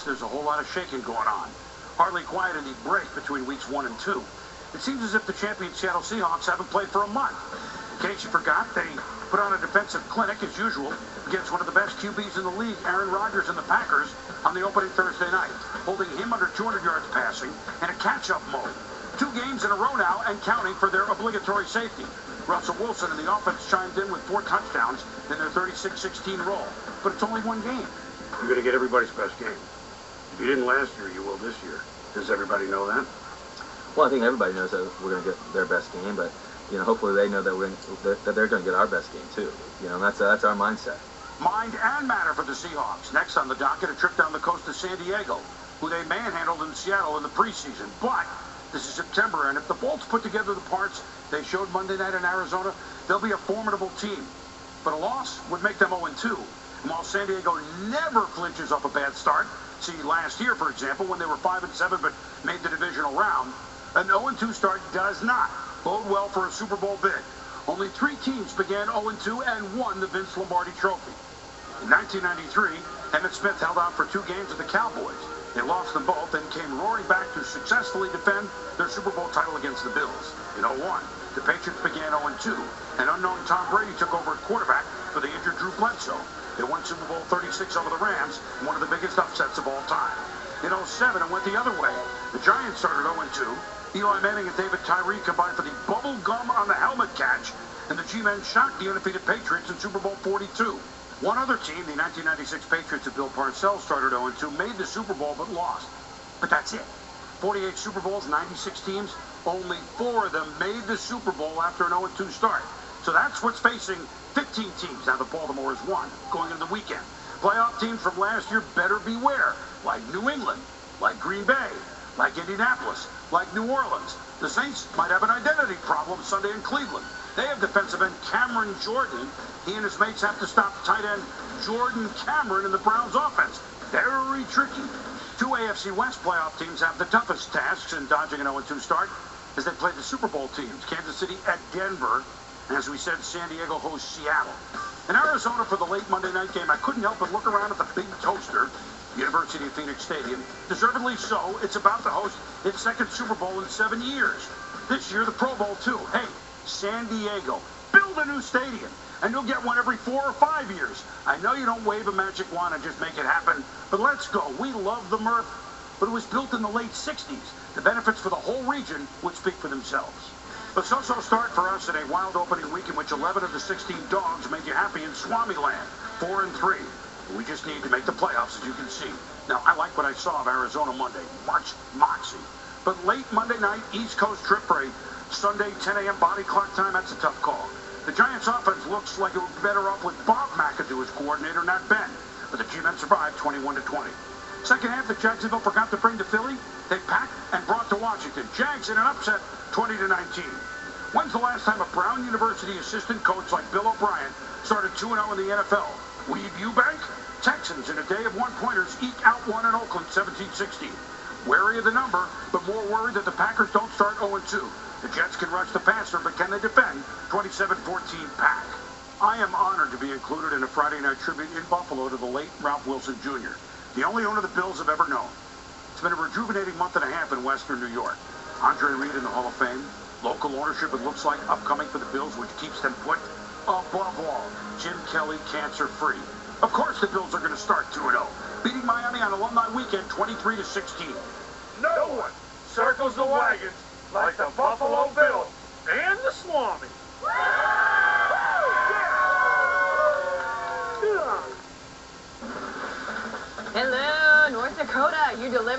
there's a whole lot of shaking going on. Hardly quiet in the break between weeks 1 and 2. It seems as if the champion Seattle Seahawks haven't played for a month. In case you forgot, they put on a defensive clinic, as usual, against one of the best QBs in the league, Aaron Rodgers and the Packers, on the opening Thursday night, holding him under 200 yards passing in a catch-up mode. 2 games in a row now and counting for their obligatory safety. Russell Wilson and the offense chimed in with 4 touchdowns in their 36-16 roll. But it's only 1 game. You're going to get everybody's best game. If you didn't last year, you will this year. Does everybody know that? Well, I think everybody knows that we're going to get their best game, but hopefully they know that they're going to get our best game too. And that's our mindset. Mind and matter for the Seahawks. Next on the docket, a trip down the coast to San Diego, who they manhandled in Seattle in the preseason. But this is September, and if the Bolts put together the parts they showed Monday night in Arizona, they'll be a formidable team. But a loss would make them 0-2. And while San Diego never flinches off a bad start, see last year, for example, when they were 5-7 but made the divisional round, an 0-2 start does not bode well for a Super Bowl bid. Only 3 teams began 0-2 and won the Vince Lombardi Trophy. In 1993, Emmitt Smith held out for 2 games with the Cowboys. They lost them both and came roaring back to successfully defend their Super Bowl title against the Bills. In 0-1, the Patriots began 0-2, and unknown Tom Brady took over at quarterback for the injured Drew Bledsoe. They won Super Bowl 36 over the Rams, one of the biggest upsets of all time. In 07, it went the other way. The Giants started 0-2. Eli Manning and David Tyree combined for the bubble gum on the helmet catch, and the G-Men shocked the undefeated Patriots in Super Bowl 42. One other team, the 1996 Patriots of Bill Parcells, started 0-2, made the Super Bowl but lost. But that's it. 48 Super Bowls, 96 teams, only 4 of them made the Super Bowl after an 0-2 start. So that's what's facing 15 teams. Now the Baltimore is 1 going into the weekend. Playoff teams from last year better beware, like New England, like Green Bay, like Indianapolis, like New Orleans. The Saints might have an identity problem Sunday in Cleveland. They have defensive end Cameron Jordan. He and his mates have to stop tight end Jordan Cameron in the Browns offense. Very tricky. 2 AFC West playoff teams have the toughest tasks in dodging an 0-2 start as they play the Super Bowl teams. Kansas City at Denver. And as we said, San Diego hosts Seattle. In Arizona for the late Monday night game, I couldn't help but look around at the big toaster, University of Phoenix Stadium. Deservedly so, it's about to host its 2nd Super Bowl in 7 years. This year, the Pro Bowl, too. Hey, San Diego, build a new stadium, and you'll get one every 4 or 5 years. I know you don't wave a magic wand and just make it happen, but let's go. We love the Murph, but it was built in the late 60s. The benefits for the whole region would speak for themselves. A so-so start for us in a wild opening week in which 11 of the 16 dogs made you happy in Swami land, 4-3. We just need to make the playoffs, as you can see. Now, I like what I saw of Arizona Monday. Much moxie. But late Monday night, East Coast trip for a Sunday 10 a.m. body clock time, that's a tough call. The Giants' offense looks like it would be better off with Bob McAdoo as coordinator, not Ben. But the G-Men survived 21-20. Second half, the Jacksonville forgot to bring to Philly. They packed and brought to Washington. Jags in an upset, 20-19. When's the last time a Brown University assistant coach like Bill O'Brien started 2-0 in the NFL? Weed Eubank? Texans in a day of 1-pointers eke out one in Oakland, 17-16. Wary of the number, but more worried that the Packers don't start 0-2. The Jets can rush the passer, but can they defend? 27-14 Pack. I am honored to be included in a Friday night tribute in Buffalo to the late Ralph Wilson Jr., the only owner the Bills have ever known. It's been a rejuvenating month and a half in Western New York. Andre Reed in the Hall of Fame. Local ownership, it looks like, upcoming for the Bills, which keeps them put above all. Jim Kelly, cancer-free. Of course the Bills are going to start 2-0, beating Miami on Alumni Weekend 23-16. No one circles the wagons like the Buffalo Bills and the Swami. Hello, North Dakota. You delivered.